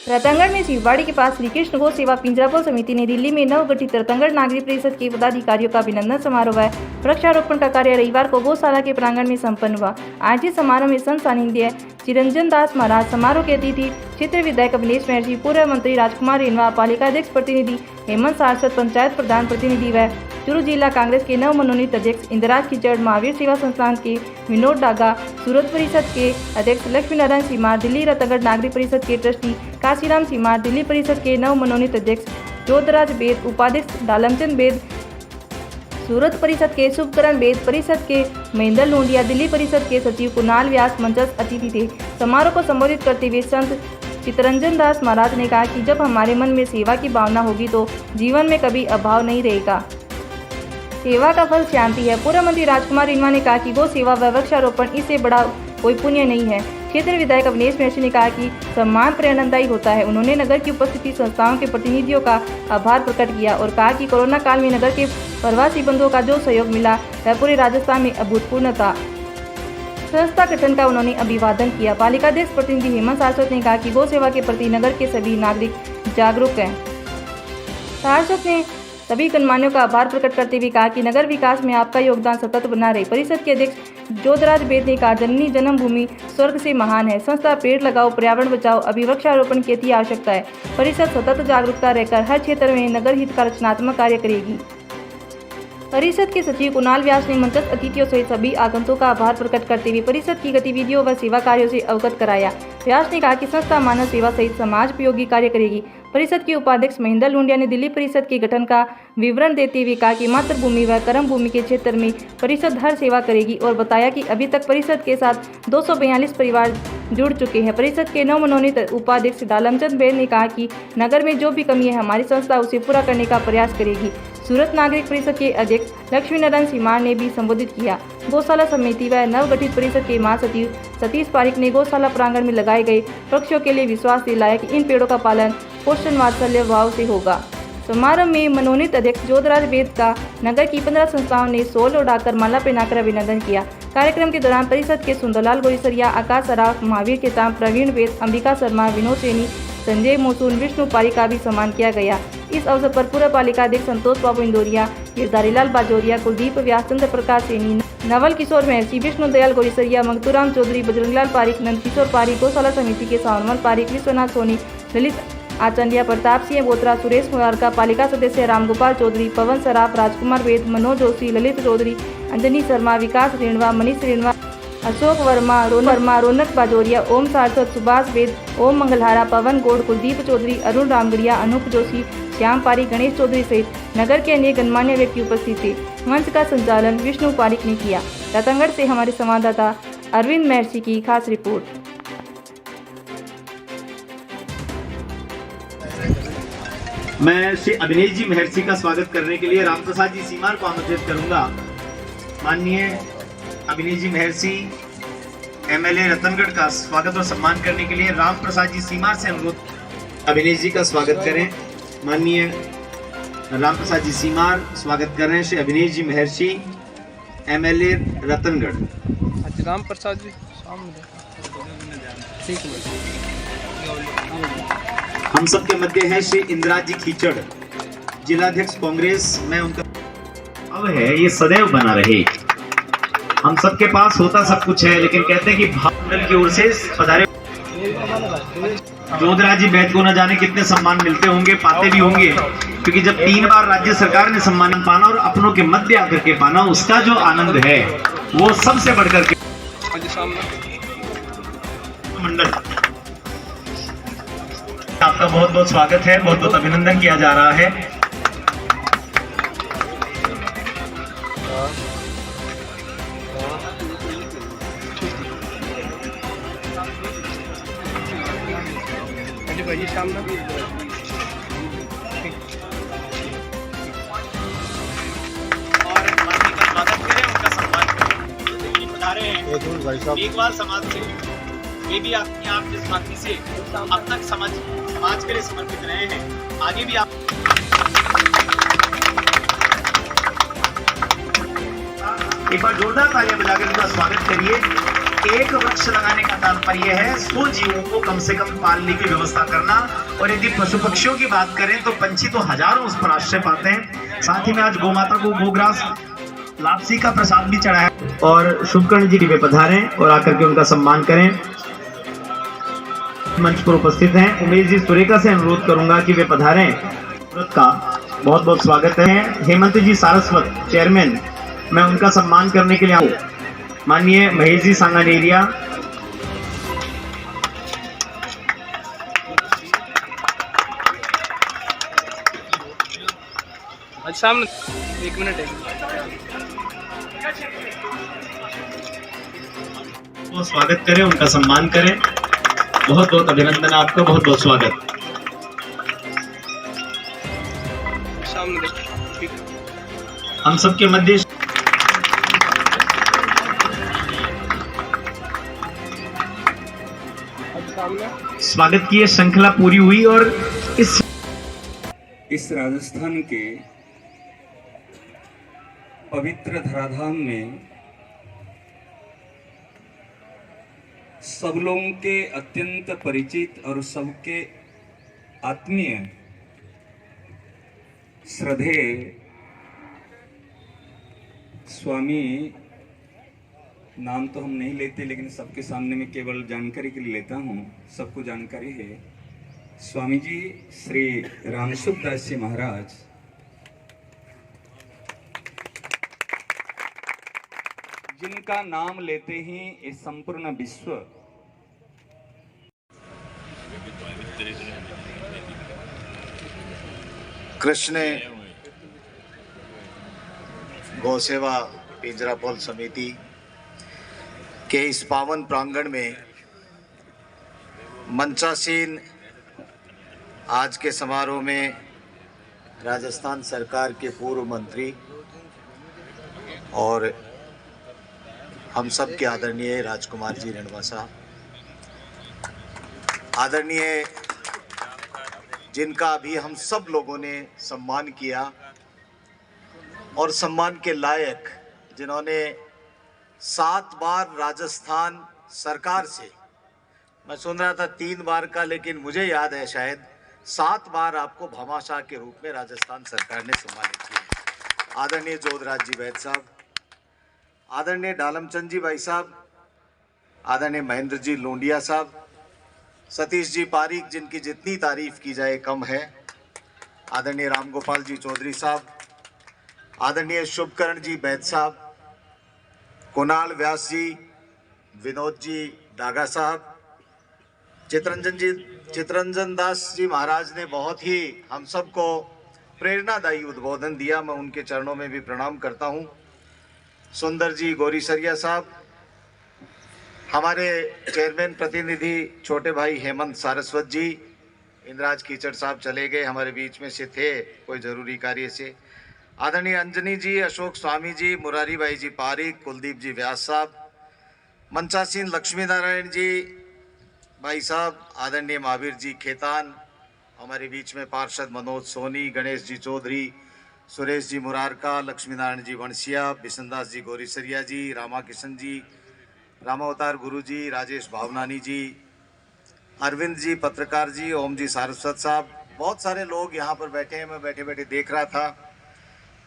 रतनगढ़ में शिववाड़ी के पास श्री कृष्ण गौ सेवा पिंजरापोल समिति ने दिल्ली में नवगठित रतनगढ़ नागरिक परिषद के पदाधिकारियों का अभिनंदन समारोह व वृक्षारोपण का कार्य रविवार को गौशाला के प्रांगण में संपन्न हुआ। आयोजित समारोह में संत सानिध्य चिरंजन दास महाराज, समारोह के अतिथि क्षेत्र विधायक अभिनेश महर्षि, पूर्व मंत्री राजकुमार रेणवा, पालिका अध्यक्ष प्रतिनिधि हेमंत सारस्वत, पंचायत प्रधान प्रतिनिधि व चूरू जिला कांग्रेस के नव मनोनीत अध्यक्ष इंदिराज खिचड़, महावीर सेवा संस्थान के विनोद डागा, सूरत परिषद के अध्यक्ष लक्ष्मी नारायण सीमार, दिल्ली रतनगढ़ नागरिक परिषद के ट्रस्टी काशीराम सीमार, दिल्ली परिषद के नव मनोनीत अध्यक्ष जोधराज बेद, उपाध्यक्ष डालमचंद बेद, सूरत परिषद के शुभकरण बेद, परिषद के महेंद्र लोंडिया, दिल्ली परिषद के सचिव कुणाल व्यास मंचस्थ अतिथि थे। समारोह को संबोधित करते हुए संत चितरंजन दास महाराज ने कहा कि जब हमारे मन में सेवा की भावना होगी तो जीवन में कभी अभाव नहीं रहेगा। सेवा का फल शांति है। पूर्व मंत्री राजकुमार रेणवा ने कहा कि गौ सेवा व वृक्षारोपण इससे बड़ा कोई पुण्य नहीं है। क्षेत्र विधायक अभिनेश महर्षि ने कहा कि सम्मान प्रेरणादायी होता है। उन्होंने नगर की उपस्थिति संस्थाओं के प्रतिनिधियों का आभार प्रकट किया और कहा कि कोरोना काल में नगर के प्रवासी बंधुओं का जो सहयोग मिला वह पूरे राजस्थान में अभूतपूर्व था। संस्था गठन का उन्होंने अभिवादन किया। पालिका अध्यक्ष प्रतिनिधि हेमंत सारस्वत ने कहा कि गौ सेवा के प्रति नगर के सभी नागरिक जागरूक हैं। सारस्वत ने सभी गणमान्यों का आभार प्रकट करते हुए कहा कि नगर विकास में आपका योगदान सतत बना रहे। परिषद के अध्यक्ष जोधराज बेद ने कहा, जननी जन्मभूमि स्वर्ग से महान है। संस्था पेड़ लगाओ, पर्यावरण बचाओ, अभी वृक्षारोपण की अति आवश्यकता है। परिषद सतत जागरूकता रहकर हर क्षेत्र में नगर हित का रचनात्मक कार्य करेगी। परिषद के सचिव कुणाल व्यास ने मंचस्थ अतिथियों सहित सभी आगंतुकों का आभार प्रकट करते हुए परिषद की गतिविधियों व सेवा कार्यों से अवगत कराया। व्यास ने कहा कि संस्था मानव सेवा सहित समाज उपयोगी कार्य करेगी। परिषद के उपाध्यक्ष महेंद्र लोंडिया ने दिल्ली परिषद के गठन का विवरण देते हुए कहा कि मातृभूमि व कर्म भूमि के क्षेत्र में परिषद हर सेवा करेगी और बताया कि अभी तक परिषद के साथ 242 परिवार जुड़ चुके हैं। परिषद के नवमनोनीत उपाध्यक्ष डालमचंद बेद ने कहा कि नगर में जो भी कमी है हमारी संस्था उसे पूरा करने का प्रयास करेगी। सूरत नागरिक परिषद के अध्यक्ष लक्ष्मी नारायण सीमार ने भी संबोधित किया। गौशाला समिति व नवगठित परिषद के महासचिव सतीश पारिक ने गौशाला प्रांगण में लगाए गए वृक्षों के लिए विश्वास दिलाया कि इन पेड़ों का पालन पोषण वात्सल्य भाव से होगा। समारोह में मनोनीत अध्यक्ष जोधराज बेद का नगर की 15 संस्थाओं ने शॉल उड़ाकर माला पहनाकर अभिनंदन किया। कार्यक्रम के दौरान परिषद के सुंदरलाल गोरिसरिया, आकाश सराफ, महावीर केताम, प्रवीण बेद, अंबिका शर्मा, विनोद सैनी, संजय मोसून, विष्णु पारी का भी सम्मान किया गया। इस अवसर पर पूर्व पालिका अध्यक्ष संतोष बाबू इंदौरिया, गिरधारीलाल बाजोरिया, कुलदीप व्यास, चंद्र प्रकाश सैनी, नवल किशोर महर्षि, विष्णु दयाल गोरिसरिया, मंगतूराम चौधरी, बजरंगलाल पारिक, नंद किशोर पारिक, गौशाला समिति के सावनमल पारिक, विश्वनाथ सोनी, ललित आचंडिया, प्रताप सिंह बोत्रा, सुरेश मुरारका, पालिका सदस्य रामगोपाल चौधरी, पवन सराफ, राजकुमार वेद, मनोज जोशी, ललित चौधरी, अंजनी शर्मा, विकास रेणवा, मनीष रेणवा, अशोक वर्मा, रौनक बाजोरिया, ओम सारस्वत, सुभाष वेद, ओम मंगलहारा, पवन गौड़, कुलदीप चौधरी, अरुण रामगढ़िया, अनूप जोशी, श्याम पारी, गणेश चौधरी सहित नगर के अन्य गणमान्य व्यक्ति उपस्थित थे। मंच का संचालन विष्णु पारिक ने किया। रतनगढ़ से हमारे संवाददाता अरविंद महर्षि की खास रिपोर्ट। मैं श्री अभिनेश जी महर्षि का स्वागत करने के लिए राम प्रसाद जी सीमार को आमंत्रित करूंगा। माननीय अभिनेश जी महर्षि एमएलए रतनगढ़ का स्वागत और सम्मान करने के लिए राम प्रसाद जी सीमार से अनुरोध। अभिनेश जी का स्वागत करें। माननीय राम प्रसाद जी सीमार स्वागत कर रहे हैं श्री अभिनेश जी महर्षि एमएलए रतनगढ़। राम प्रसाद जी हम सबके मध्य है श्री इंदिराज जी खिचड़, जिलाध्यक्ष कांग्रेस। मैं उनका अब है ये सदैव बना रहे। हम सबके पास होता सब कुछ है, लेकिन कहते हैं कि भावमंडल की ओर से पधारे जोधराज जी बेद को न जाने कितने सम्मान मिलते होंगे, पाते भी होंगे, क्योंकि जब 3 बार राज्य सरकार ने सम्मान पाना और अपनों के मध्य आकर के पाना, उसका जो आनंद है वो सबसे बढ़कर के मंडल। आपका बहुत बहुत स्वागत है, बहुत बहुत अभिनंदन किया जा रहा है। भाई सामने और माननीय का स्वागत करें, उनका सम्मान करें। बता रहे हैं एक बार समाज से वे भी अपनी आप जिस माटी से अब तक समाज के लिए समर्पित रहे हैं, आगे भी आप एक बार जोरदार तालियां बजाकर उनका स्वागत करिए। एक वृक्ष लगाने का तात्पर्य है 100 जीवों को कम से कम पालने की व्यवस्था करना। और यदि पशु पक्षियों की बात करें तो पंछी तो हजारों उस पर आश्रय पाते हैं। साथ ही में आज गौ माता को गोग्रास लापसी का प्रसाद भी चढ़ा है। और शुभकर्ण जी वे पधारें और आकर के उनका सम्मान करें। मंच पर उपस्थित हैं उमेश जी सुरेखा से अनुरोध करूंगा कि वे पधारें। का बहुत बहुत स्वागत है। हेमंत जी सारस्वत चेयरमैन, मैं उनका सम्मान करने के लिए आऊँ। माननीय महेश जी सांगानेरिया, अच्छा सामने 1 मिनट है। वो स्वागत करें, उनका सम्मान करें। बहुत बहुत अभिनंदन आपका, बहुत बहुत स्वागत। सामने देखो। हम सबके मध्य स्वागत की ये श्रृंखला पूरी हुई और इस राजस्थान के पवित्र धराधाम में सब लोगों के अत्यंत परिचित और सबके आत्मीय श्रद्धेय स्वामी, नाम तो हम नहीं लेते लेकिन सबके सामने में केवल जानकारी के लिए लेता हूँ, सबको जानकारी है। स्वामी जी श्री रामसुख दास जी महाराज जिनका नाम लेते ही ये संपूर्ण विश्व कृष्ण गौसेवा पिंजरापोल समिति के इस पावन प्रांगण में मंचासीन आज के समारोह में राजस्थान सरकार के पूर्व मंत्री और हम सब के आदरणीय राजकुमार जी रेणवा साहब, आदरणीय जिनका अभी हम सब लोगों ने सम्मान किया और सम्मान के लायक, जिन्होंने 7 बार राजस्थान सरकार से, मैं सुन रहा था 3 बार का, लेकिन मुझे याद है शायद 7 बार आपको भामाशाह के रूप में राजस्थान सरकार ने सम्मानित किया। आदरणीय जोधराज जी वैद साहब, आदरणीय डालमचंद जी भाई साहब, आदरणीय महेंद्र जी लोंडिया साहब, सतीश जी पारीक, जिनकी जितनी तारीफ की जाए कम है, आदरणीय रामगोपाल जी चौधरी साहब, आदरणीय शुभकर्ण जी बैद साहब, कुणाल व्यास जी, विनोद जी डागा साहब, चितरंजन दास जी महाराज ने बहुत ही हम सबको प्रेरणादायी उद्बोधन दिया, मैं उनके चरणों में भी प्रणाम करता हूं। सुंदर जी गोरीसरिया साहब, हमारे चेयरमैन प्रतिनिधि छोटे भाई हेमंत सारस्वत जी, इंद्राज कीचड़ साहब चले गए, हमारे बीच में से थे कोई जरूरी कार्य से, आदरणीय अंजनी जी, अशोक स्वामी जी, मुरारी भाई जी पारिक, कुलदीप जी व्यास साहब, मंचासीन लक्ष्मी नारायण जी भाई साहब, आदरणीय महावीर जी खेतान, हमारे बीच में पार्षद मनोज सोनी, गणेश जी चौधरी, सुरेश जी मुरारका, लक्ष्मी नारायण जी वंशिया, बिशनदास जी गोरीसरिया जी, रामा किशन जी, रामावतार गुरु जी, राजेश भावनानी जी, अरविंद जी पत्रकार जी, ओम जी सारस्वत साहब, बहुत सारे लोग यहाँ पर बैठे हैं, मैं बैठे बैठे देख रहा था।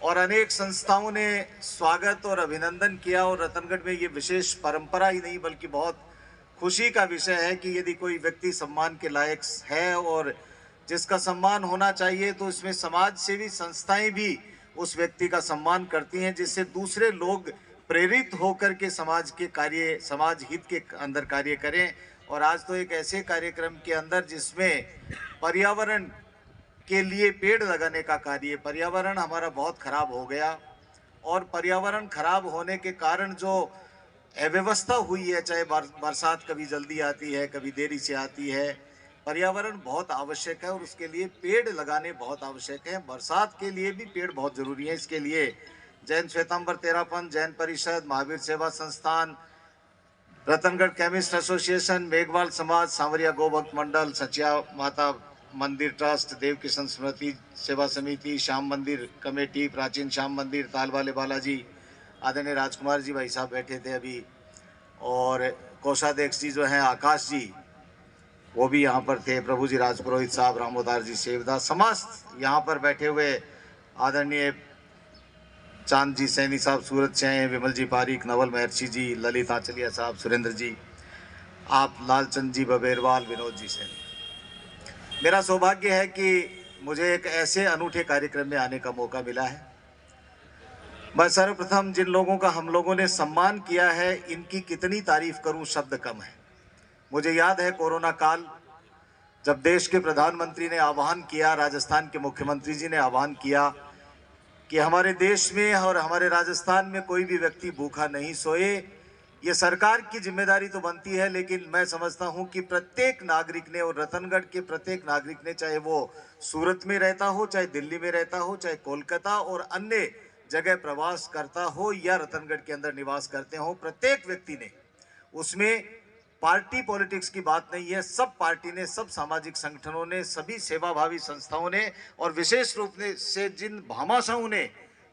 और अनेक संस्थाओं ने स्वागत और अभिनंदन किया। और रतनगढ़ में ये विशेष परंपरा ही नहीं बल्कि बहुत खुशी का विषय है कि यदि कोई व्यक्ति सम्मान के लायक है और जिसका सम्मान होना चाहिए, तो इसमें समाज सेवी संस्थाएं भी उस व्यक्ति का सम्मान करती हैं, जिससे दूसरे लोग प्रेरित होकर के समाज के कार्य, समाज हित के अंदर कार्य करें। और आज तो एक ऐसे कार्यक्रम के अंदर जिसमें पर्यावरण के लिए पेड़ लगाने का कार्य, पर्यावरण हमारा बहुत खराब हो गया और पर्यावरण खराब होने के कारण जो अव्यवस्था हुई है, चाहे बरसात कभी जल्दी आती है, कभी देरी से आती है, पर्यावरण बहुत आवश्यक है और उसके लिए पेड़ लगाने बहुत आवश्यक है। बरसात के लिए भी पेड़ बहुत जरूरी है। इसके लिए जैन श्वेतांबर तेरापंथ, जैन परिषद, महावीर सेवा संस्थान, रतनगढ़ केमिस्ट एसोसिएशन, मेघवाल समाज, सांवरिया गोभक्त मंडल, सचिया माता मंदिर ट्रस्ट, देव किशन स्मृति सेवा समिति, श्याम मंदिर कमेटी, प्राचीन श्याम मंदिर, तालवाले बालाजी, आदरणीय राजकुमार जी भाई साहब बैठे थे अभी, और कोषाध्यक्ष जी जो हैं आकाश जी, वो भी यहाँ पर थे, प्रभु जी राजपुरोहित साहब, रामोदार जी सेवदास, समस्त यहाँ पर बैठे हुए आदरणीय चांद जी सैनी साहब सूरत से हैं, विमल जी पारीक, नवल महर्षि जी, ललित आंचलिया साहब, सुरेंद्र जी, आप लालचंद जी बबेरवाल, विनोद जी सैनी। मेरा सौभाग्य है कि मुझे एक ऐसे अनूठे कार्यक्रम में आने का मौका मिला है। मैं सर्वप्रथम जिन लोगों का हम लोगों ने सम्मान किया है, इनकी कितनी तारीफ करूं, शब्द कम है। मुझे याद है कोरोना काल, जब देश के प्रधानमंत्री ने आह्वान किया, राजस्थान के मुख्यमंत्री जी ने आह्वान किया कि हमारे देश में और हमारे राजस्थान में कोई भी व्यक्ति भूखा नहीं सोए। ये सरकार की जिम्मेदारी तो बनती है, लेकिन मैं समझता हूं कि प्रत्येक नागरिक ने, और रतनगढ़ के प्रत्येक नागरिक ने, चाहे वो सूरत में रहता हो, चाहे दिल्ली में रहता हो, चाहे कोलकाता और अन्य जगह प्रवास करता हो, या रतनगढ़ के अंदर निवास करते हो, प्रत्येक व्यक्ति ने, उसमें पार्टी पॉलिटिक्स की बात नहीं है, सब पार्टी ने, सब सामाजिक संगठनों ने, सभी सेवाभावी संस्थाओं ने, और विशेष रूप से जिन भामाशाहों ने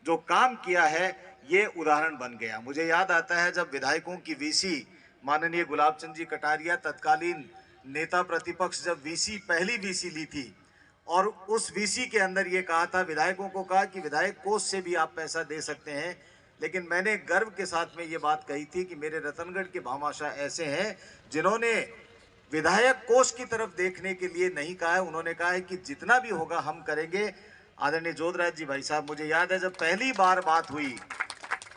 जो काम किया है, ये उदाहरण बन गया। मुझे याद आता है जब विधायकों की वीसी माननीय गुलाबचंद जी कटारिया, तत्कालीन नेता प्रतिपक्ष, जब पहली वीसी ली थी, और उस वीसी के अंदर ये कहा था, विधायकों को कहा कि विधायक कोष से भी आप पैसा दे सकते हैं, लेकिन मैंने गर्व के साथ में ये बात कही थी कि मेरे रतनगढ़ के भामाशाह ऐसे हैं जिन्होंने विधायक कोष की तरफ देखने के लिए नहीं कहा है, उन्होंने कहा है कि जितना भी होगा हम करेंगे। आदरणीय जोधराज जी भाई साहब, मुझे याद है जब पहली बार बात हुई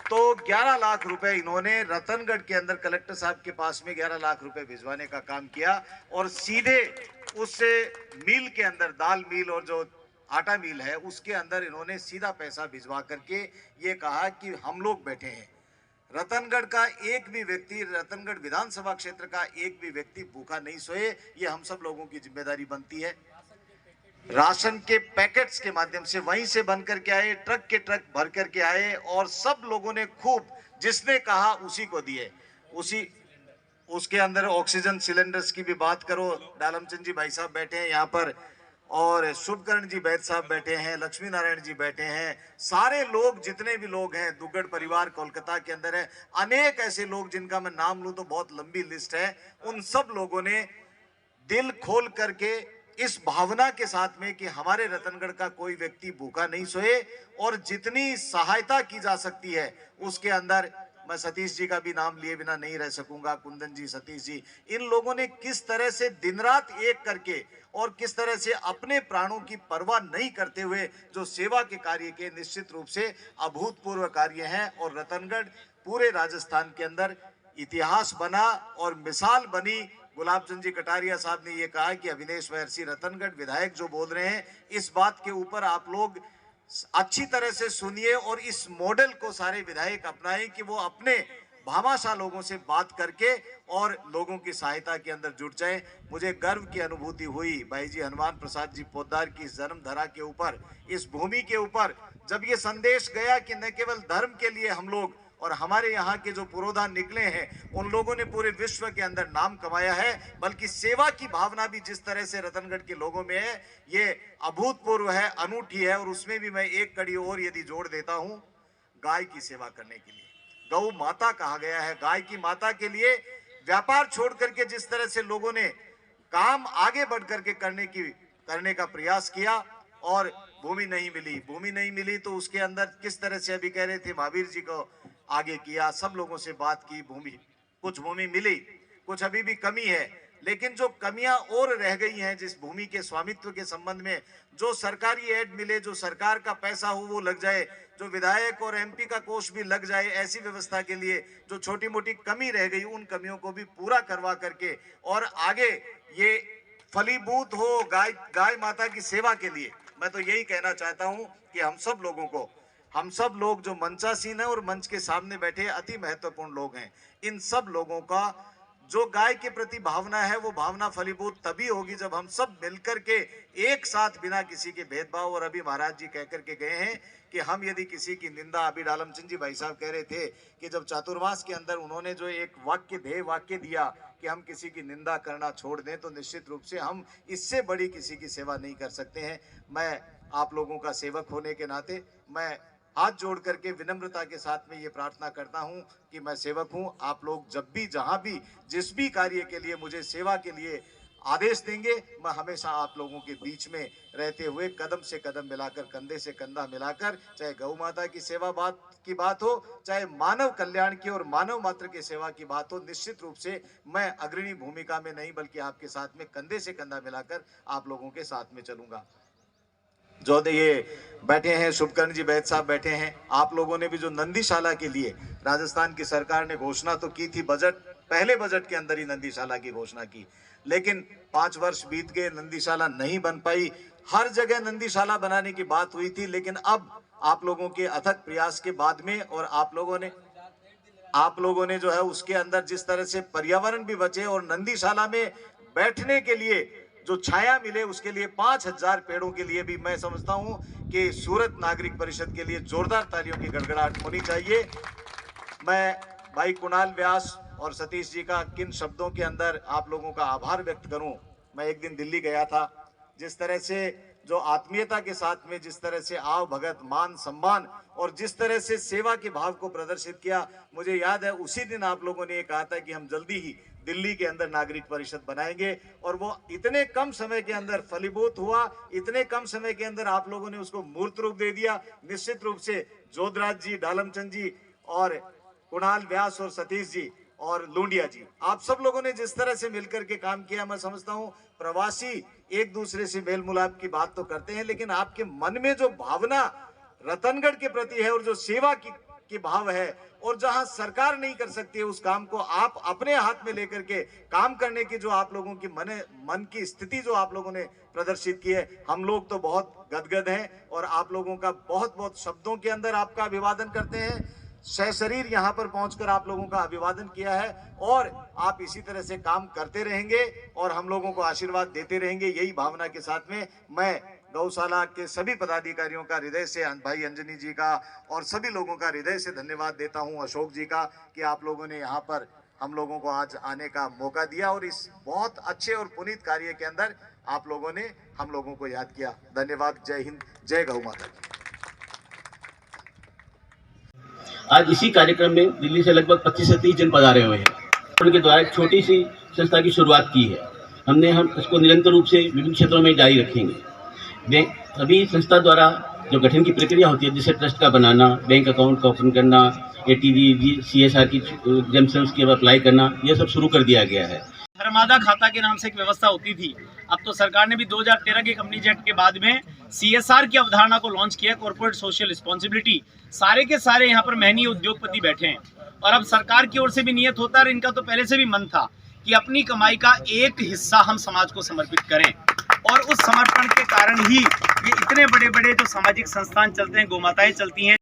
तो 11 लाख रुपए इन्होंने रतनगढ़ के अंदर कलेक्टर साहब के पास में 11 लाख रुपए भिजवाने का काम किया, और सीधे उससे मिल के अंदर, दाल मिल और जो आटा मिल है, उसके अंदर इन्होंने सीधा पैसा भिजवा करके ये कहा कि हम लोग बैठे हैं, रतनगढ़ का एक भी व्यक्ति, रतनगढ़ विधानसभा क्षेत्र का एक भी व्यक्ति भूखा नहीं सोए। ये हम सब लोगों की जिम्मेदारी बनती है। राशन के पैकेट्स के माध्यम से वहीं से बन करके आए, ट्रक के ट्रक भर करके आए, और सब लोगों ने खूब, जिसने कहा उसी को दिए। उसके अंदर ऑक्सीजन सिलेंडर्स की भी बात करो, डालमचंद जी भाई साहब बैठे हैं यहाँ पर, और शुभकर्ण जी बैद साहब बैठे हैं, लक्ष्मी नारायण जी बैठे हैं, सारे लोग, जितने भी लोग हैं, दुग्गड़ परिवार कोलकाता के अंदर है, अनेक ऐसे लोग जिनका मैं नाम लूं तो बहुत लंबी लिस्ट है। उन सब लोगों ने दिल खोल करके, इस भावना के साथ में कि हमारे रतनगढ़ का कोई व्यक्ति भूखा नहीं सोए, और जितनी सहायता की जा सकती है उसके अंदर, मैं सतीश जी का भी नाम लिए बिना नहीं रह सकूंगा, कुंदन जी, सतीश जी, इन लोगों ने किस तरह से दिन रात एक करके और किस तरह से अपने प्राणों की परवाह नहीं करते हुए जो सेवा के कार्य के, निश्चित रूप से अभूतपूर्व कार्य हैं। और रतनगढ़ पूरे राजस्थान के अंदर इतिहास बना और मिसाल बनी। गुलाबचंद जी कटारिया साहब ने ये कहा कि अविनेश महर्षि रतनगढ़ विधायक जो बोल रहे हैं, इस बात के ऊपर आप लोग अच्छी तरह से सुनिए और इस मॉडल को सारे विधायक अपनाएं कि वो अपने भामाशाह लोगों से बात करके और लोगों की सहायता के अंदर जुट जाए। मुझे गर्व की अनुभूति हुई भाई जी हनुमान प्रसाद जी पोद्दार की इस जन्म धरा के ऊपर, इस भूमि के ऊपर, जब ये संदेश गया कि न केवल धर्म के लिए हम लोग और हमारे यहाँ के जो पुरोधा निकले हैं उन लोगों ने पूरे विश्व के अंदर नाम कमाया है, बल्कि सेवा की भावना भी जिस तरह से रतनगढ़ के लोगों में है, ये अभूतपूर्व है, अनूठी है। और उसमें भी मैं एक कड़ी और यदि जोड़ देता हूं, गाय की सेवा करने के लिए, गौ माता कहा गया है, गाय की माता के लिए व्यापार छोड़ करके जिस तरह से लोगों ने काम आगे बढ़ करके करने का प्रयास किया। और भूमि नहीं मिली तो उसके अंदर किस तरह से, अभी कह रहे थे, महावीर जी को आगे किया, सब लोगों से बात की, कुछ भूमि मिली, कुछ अभी भी कमी है, लेकिन जो कमियां और रह गई हैं, जिस भूमि के स्वामित्व के संबंध में जो सरकारी एड मिले, जो सरकार का पैसा हो वो लग जाए, जो विधायक और एमपी का कोष भी लग जाए, ऐसी व्यवस्था के लिए जो छोटी मोटी कमी रह गई, उन कमियों को भी पूरा करवा करके और आगे ये फलीभूत हो गाय माता की सेवा के लिए। मैं तो यही कहना चाहता हूं कि हम सब लोग जो मंचासीन है और मंच के सामने बैठे अति महत्वपूर्ण लोग हैं, इन सब लोगों का जो गाय के प्रति भावना है, वो भावना फलीभूत तभी होगी जब हम सब मिलकर के एक साथ, बिना किसी के भेदभाव। और अभी महाराज जी कह करके गए हैं कि हम यदि किसी की निंदा, अभी डालमचंद जी भाई साहब कह रहे थे कि जब चातुर्मास के अंदर उन्होंने जो एक वाक्य दिया कि हम किसी की निंदा करना छोड़ दें, तो निश्चित रूप से हम इससे बड़ी किसी की सेवा नहीं कर सकते हैं। मैं आप लोगों का सेवक होने के नाते मैं हाथ जोड़ करके विनम्रता के साथ में ये प्रार्थना करता हूं कि मैं सेवक हूं। आप लोग जब भी, जहां भी, जिस भी कार्य के लिए मुझे सेवा के लिए आदेश देंगे, मैं हमेशा आप लोगों के बीच में रहते हुए कदम से कदम मिलाकर, कंधे से कंधा मिलाकर, चाहे गौ माता की सेवा की बात हो, चाहे मानव कल्याण की और मानव मात्र की सेवा की बात हो, निश्चित रूप से मैं अग्रणी भूमिका में नहीं बल्कि आपके साथ में कंधे से कंधा मिलाकर आप लोगों के साथ में चलूंगा। जो ये बैठे हैं, शुभकर्ण जी वैद्य साहब बैठे हैं, आप लोगों ने भी जो नंदीशाला के लिए राजस्थान की सरकार ने घोषणा तो की थी, पहले बजट के अंदर ही नंदीशाला की घोषणा की, लेकिन 5 वर्ष बीत गए, नंदीशाला नहीं बन पाई। हर जगह नंदीशाला बनाने की बात हुई थी, लेकिन अब आप लोगों के अथक प्रयास के बाद में और आप लोगों ने जो है उसके अंदर जिस तरह से पर्यावरण भी बचे और नंदीशाला में बैठने के लिए जो छाया मिले, उसके लिए 5000 पेड़ों के लिए भी मैं समझता हूं कि सूरत नागरिक परिषद के लिए जोरदार तालियों की गड़गड़ाहट होनी चाहिए। मैं भाई कुणाल व्यास और सतीश जी का किन शब्दों के अंदर आप लोगों का आभार व्यक्त करूं। मैं एक दिन दिल्ली गया था, जिस तरह से जो आत्मीयता के साथ में, जिस तरह से आव भगत, मान सम्मान और जिस तरह से सेवा के भाव को प्रदर्शित किया, मुझे याद है उसी दिन आप लोगों ने ये कहा था कि हम जल्दी ही दिल्ली के अंदर नागरिक परिषद बनाएंगे, और वो इतने कम समय के अंदर फलीभूत हुआ, इतने कम समय के अंदर आप लोगों ने उसको मूर्त रूप दे दिया। निश्चित रूप से जोधराज जी, डालमचंद जी और कुणाल व्यास और सतीश जी और लूंडिया जी, आप सब लोगों ने जिस तरह से मिलकर के काम किया, मैं समझता हूं प्रवासी एक दूसरे से मेल मिलाप की बात तो करते हैं, लेकिन आपके मन में जो भावना रतनगढ़ के प्रति है और जो सेवा की भाव है, और जहां सरकार नहीं कर सकती है उस काम को आप अपने हाथ में लेकर के काम करने की जो आप लोगों की मन की स्थिति जो आप लोगों ने प्रदर्शित की है, हम लोग तो बहुत गदगद हैं और आप लोगों का बहुत बहुत शब्दों के अंदर आपका अभिवादन करते हैं। सशरीर यहाँ पर पहुंचकर आप लोगों का अभिवादन किया है और आप इसी तरह से काम करते रहेंगे और हम लोगों को आशीर्वाद देते रहेंगे। यही भावना के साथ में मैं गौशाला के सभी पदाधिकारियों का हृदय से, भाई अंजनी जी का और सभी लोगों का हृदय से धन्यवाद देता हूं, अशोक जी का, कि आप लोगों ने यहाँ पर हम लोगों को आज आने का मौका दिया और इस बहुत अच्छे और पुनीत कार्य के अंदर आप लोगों ने हम लोगों को याद किया। धन्यवाद। जय हिंद, जय गौ माता की। आज इसी कार्यक्रम में दिल्ली से लगभग 25 से 30 जन पधारे हुए हैं। उनके द्वारा एक छोटी सी संस्था की शुरुआत की है। हम इसको निरंतर रूप से विभिन्न क्षेत्रों में जारी रखेंगे। अभी संस्था द्वारा जो गठन की प्रक्रिया होती है, जैसे ट्रस्ट का बनाना, बैंक अकाउंट का ओपन करना, ATD, CSR की एग्जाम्पशंस की अप्लाई करना, यह सब शुरू कर दिया गया है। धर्मादा खाता के नाम से एक व्यवस्था होती थी। अब तो सरकार ने भी 2013 के कंपनीज एक्ट के बाद में CSR की अवधारणा को लॉन्च किया, कॉर्पोरेट सोशल रिस्पॉन्सिबिलिटी। सारे के सारे यहाँ पर महनीय उद्योगपति बैठे हैं और अब सरकार की ओर से भी नियत होता है, और इनका तो पहले से भी मन था कि अपनी कमाई का एक हिस्सा हम समाज को समर्पित करें, और उस समर्पण के कारण ही ये इतने बड़े बड़े जो सामाजिक संस्थान चलते हैं, गौमाताएं चलती हैं।